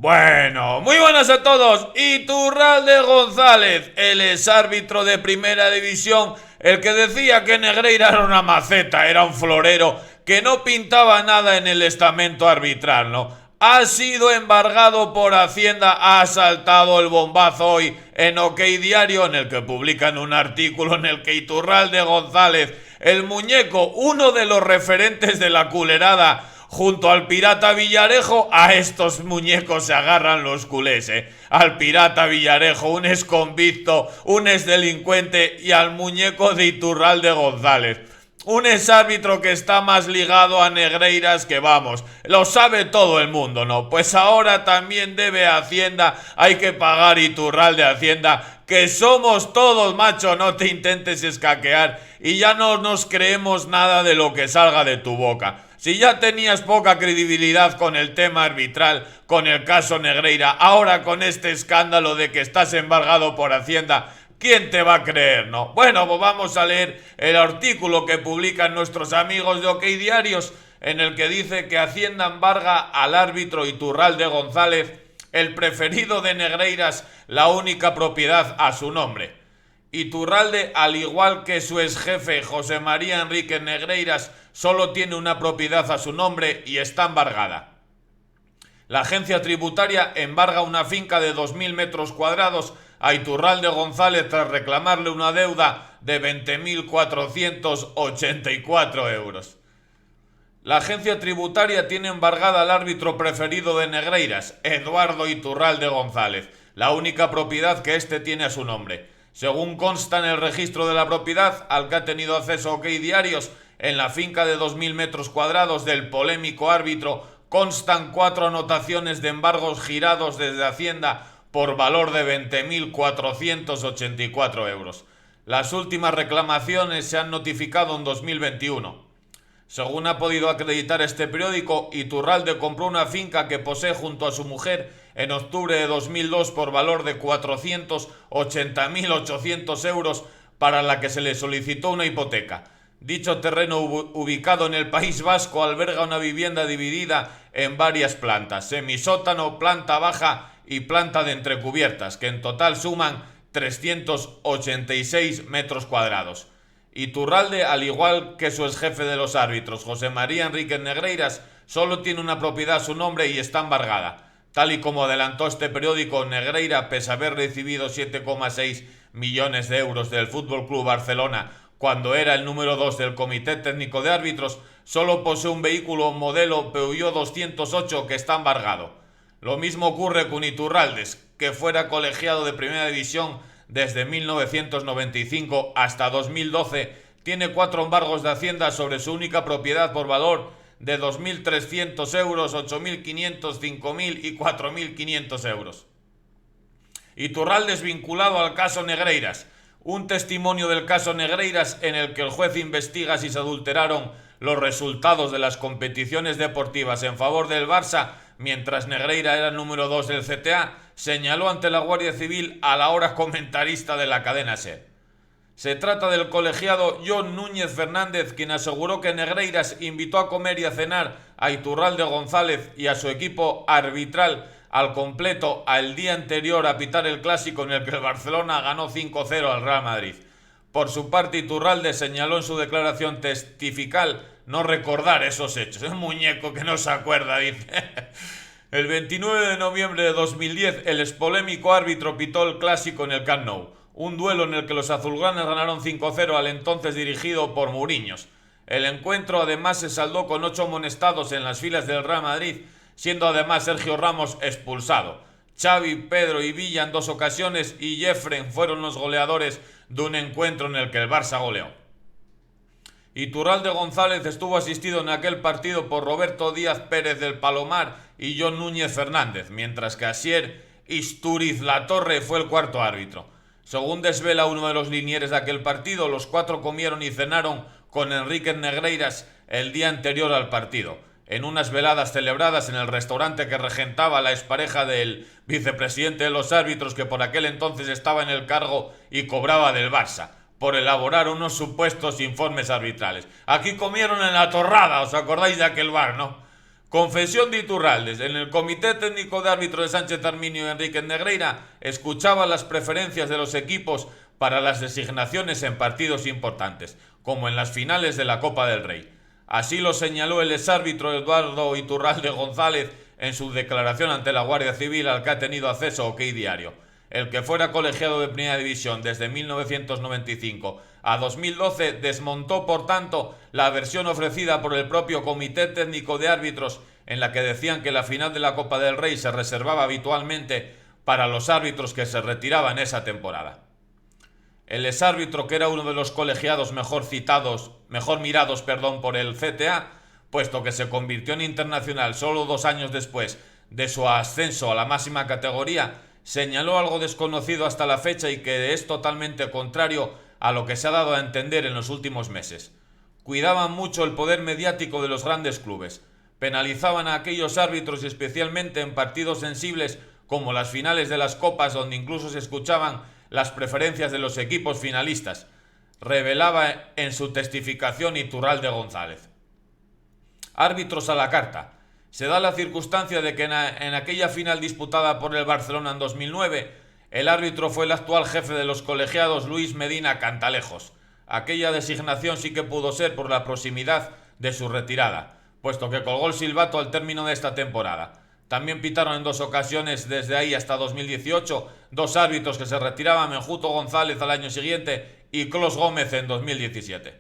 Bueno, muy buenas a todos. Iturralde González, el exárbitro de primera división, el que decía que Negreira era una maceta, era un florero, que no pintaba nada en el estamento arbitral, ¿no? Ha sido embargado por Hacienda, ha saltado el bombazo hoy en OK Diario, en el que publican un artículo en el que Iturralde González, el muñeco, uno de los referentes de la culerada, junto al pirata Villarejo, a estos muñecos se agarran los culés, al pirata Villarejo, un exconvicto, un exdelincuente, y al muñeco de Iturralde González. Un exárbitro que está más ligado a Negreiras que vamos, lo sabe todo el mundo, ¿no? Pues ahora también debe a Hacienda, hay que pagar Iturralde Hacienda, que somos todos, macho, no te intentes escaquear y ya no nos creemos nada de lo que salga de tu boca. Si ya tenías poca credibilidad con el tema arbitral, con el caso Negreira, ahora con este escándalo de que estás embargado por Hacienda, ¿quién te va a creer, no? Bueno, pues vamos a leer el artículo que publican nuestros amigos de OK Diarios, en el que dice que Hacienda embarga al árbitro Iturralde González, el preferido de Negreiras, la única propiedad a su nombre. Iturralde, al igual que su exjefe José María Enrique Negreiras, solo tiene una propiedad a su nombre y está embargada. La agencia tributaria embarga una finca de 2.000 metros cuadrados a Iturralde González tras reclamarle una deuda de 20.484 euros. La agencia tributaria tiene embargada al árbitro preferido de Negreiras, Eduardo Iturralde González, la única propiedad que éste tiene a su nombre. Según consta en el registro de la propiedad, al que ha tenido acceso OK Diarios, en la finca de 2.000 metros cuadrados del polémico árbitro constan 4 anotaciones de embargos girados desde Hacienda por valor de 20.484 euros. Las últimas reclamaciones se han notificado en 2021. Según ha podido acreditar este periódico, Iturralde compró una finca que posee junto a su mujer en octubre de 2002 por valor de 480.800 euros, para la que se le solicitó una hipoteca. Dicho terreno, ubicado en el País Vasco, alberga una vivienda dividida en varias plantas, semisótano, planta baja y planta de entrecubiertas, que en total suman 386 metros cuadrados. Iturralde, al igual que su exjefe de los árbitros, José María Enrique Negreiras, solo tiene una propiedad a su nombre y está embargada. Tal y como adelantó este periódico, Negreira, pese a haber recibido 7,6 millones de euros del FC Barcelona cuando era el número 2 del Comité Técnico de Árbitros, solo posee un vehículo modelo Peugeot 208 que está embargado. Lo mismo ocurre con Iturralde, que fuera colegiado de primera división desde 1995 hasta 2012, tiene 4 embargos de Hacienda sobre su única propiedad por valor de 2.300 euros, 8.500, 5.000 y 4.500 euros. Iturralde es vinculado al caso Negreiras, un testimonio del caso Negreiras en el que el juez investiga si se adulteraron los resultados de las competiciones deportivas en favor del Barça mientras Negreira era el número 2 del CTA, señaló ante la Guardia Civil a la hora comentarista de la cadena SER. Se trata del colegiado John Núñez Fernández, quien aseguró que Negreiras invitó a comer y a cenar a Iturralde González y a su equipo arbitral al completo al día anterior a pitar el clásico en el que el Barcelona ganó 5-0 al Real Madrid. Por su parte, Iturralde señaló en su declaración testifical no recordar esos hechos. Es un muñeco que no se acuerda, dice. El 29 de noviembre de 2010, el expolémico árbitro pitó el clásico en el Camp Nou, un duelo en el que los azulgranas ganaron 5-0 al entonces dirigido por Mourinhos. El encuentro además se saldó con 8 amonestados en las filas del Real Madrid, siendo además Sergio Ramos expulsado. Xavi, Pedro y Villa en 2 ocasiones y Jeffren fueron los goleadores de un encuentro en el que el Barça goleó. Iturralde González estuvo asistido en aquel partido por Roberto Díaz Pérez del Palomar y John Núñez Fernández, mientras que Asier Istúriz-Latorre fue el cuarto árbitro. Según desvela uno de los linieres de aquel partido, los 4 comieron y cenaron con Enrique Negreiras el día anterior al partido, en unas veladas celebradas en el restaurante que regentaba la expareja del vicepresidente de los árbitros, que por aquel entonces estaba en el cargo y cobraba del Barça, por elaborar unos supuestos informes arbitrales. Aquí comieron en la torrada, ¿os acordáis de aquel bar, no? Confesión de Iturralde. En el Comité Técnico de Árbitros de Sánchez Arminio y Enríquez Negreira escuchaba las preferencias de los equipos para las designaciones en partidos importantes, como en las finales de la Copa del Rey. Así lo señaló el exárbitro Eduardo Iturralde González en su declaración ante la Guardia Civil al que ha tenido acceso OK Diario. El que fuera colegiado de Primera División desde 1995 a 2012 desmontó, por tanto, la versión ofrecida por el propio Comité Técnico de Árbitros, en la que decían que la final de la Copa del Rey se reservaba habitualmente para los árbitros que se retiraban esa temporada. El exárbitro, que era uno de los colegiados mejor mirados por el CTA, puesto que se convirtió en internacional solo 2 años después de su ascenso a la máxima categoría, señaló algo desconocido hasta la fecha y que es totalmente contrario a lo que se ha dado a entender en los últimos meses. Cuidaban mucho el poder mediático de los grandes clubes, penalizaban a aquellos árbitros, especialmente en partidos sensibles como las finales de las copas, donde incluso se escuchaban las preferencias de los equipos finalistas, revelaba en su testificación Iturralde González. Árbitros a la carta. Se da la circunstancia de que en aquella final disputada por el Barcelona en 2009, el árbitro fue el actual jefe de los colegiados, Luis Medina Cantalejos. Aquella designación sí que pudo ser por la proximidad de su retirada, puesto que colgó el silbato al término de esta temporada. También pitaron en 2 ocasiones desde ahí hasta 2018 2 árbitros que se retiraban: Menjuto González al año siguiente y Clos Gómez en 2017.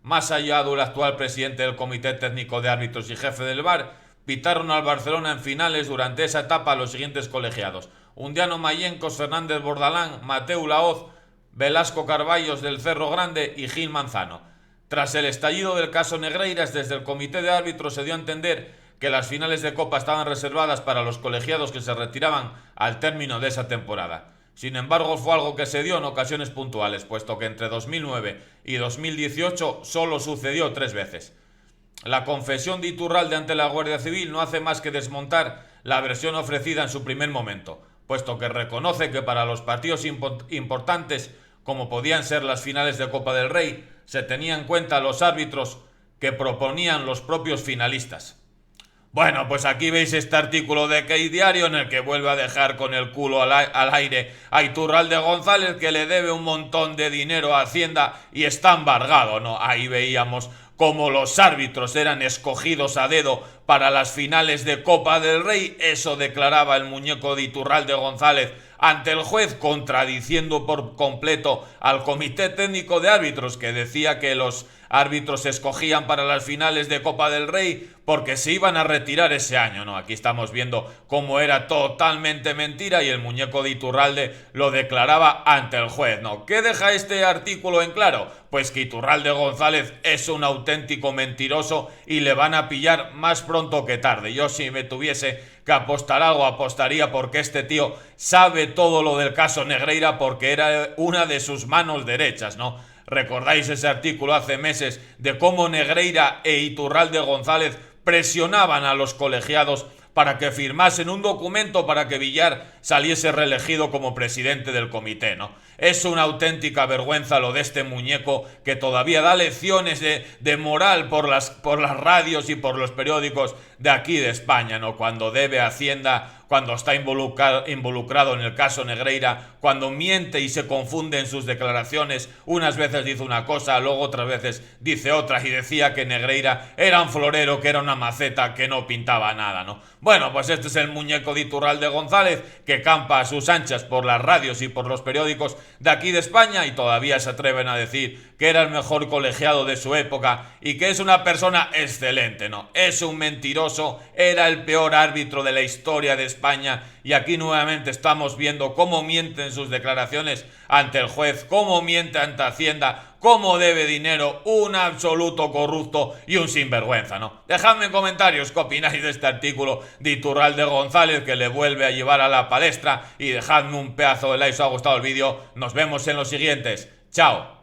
Más allá del actual presidente del Comité Técnico de Árbitros y jefe del VAR, pitaron al Barcelona en finales durante esa etapa los siguientes colegiados: Undiano Mayencos, Fernández Bordalán, Mateu Laoz, Velasco Carballos del Cerro Grande y Gil Manzano. Tras el estallido del caso Negreiras, desde el Comité de Árbitros se dio a entender que las finales de Copa estaban reservadas para los colegiados que se retiraban al término de esa temporada. Sin embargo, fue algo que se dio en ocasiones puntuales, puesto que entre 2009 y 2018 solo sucedió 3 veces. La confesión de Iturralde ante la Guardia Civil no hace más que desmontar la versión ofrecida en su primer momento, puesto que reconoce que para los partidos importantes, como podían ser las finales de Copa del Rey, se tenían en cuenta los árbitros que proponían los propios finalistas. Bueno, pues aquí veis este artículo de OK Diario en el que vuelve a dejar con el culo al aire a Iturralde González, que le debe un montón de dinero a Hacienda y está embargado, ¿no? Ahí veíamos cómo los árbitros eran escogidos a dedo para las finales de Copa del Rey. Eso declaraba el muñeco de Iturralde González ante el juez, contradiciendo por completo al Comité Técnico de Árbitros, que decía que los árbitros se escogían para las finales de Copa del Rey porque se iban a retirar ese año, ¿no? Aquí estamos viendo cómo era totalmente mentira y el muñeco de Iturralde lo declaraba ante el juez, ¿no? ¿Qué deja este artículo en claro? Pues que Iturralde González es un auténtico mentiroso y le van a pillar más pronto que tarde. Yo, si me tuviese que apostar algo, apostaría porque este tío sabe todo lo del caso Negreira, porque era una de sus manos derechas, ¿no? ¿Recordáis ese artículo hace meses de cómo Negreira e Iturralde González presionaban a los colegiados para que firmasen un documento para que Villar saliese reelegido como presidente del comité, ¿no? Es una auténtica vergüenza lo de este muñeco, que todavía da lecciones de moral por las radios y por los periódicos de aquí de España, ¿no? Cuando debe a Hacienda, cuando está involucrado en el caso Negreira, cuando miente y se confunde en sus declaraciones. Unas veces dice una cosa, luego otras veces dice otra, y decía que Negreira era un florero, que era una maceta, que no pintaba nada, ¿no? Bueno, pues este es el muñeco de Iturralde González, que campa a sus anchas por las radios y por los periódicos de aquí de España, y todavía se atreven a decir que era el mejor colegiado de su época y que es una persona excelente, ¿no? Es un mentiroso, era el peor árbitro de la historia de España, y aquí nuevamente estamos viendo cómo miente en sus declaraciones ante el juez, cómo miente ante Hacienda, cómo debe dinero, un absoluto corrupto y un sinvergüenza, ¿no? Dejadme en comentarios qué opináis de este artículo de Iturralde González, que le vuelve a llevar a la palestra, y dejadme un pedazo de like si os ha gustado el vídeo. Nos vemos en los siguientes. ¡Chao!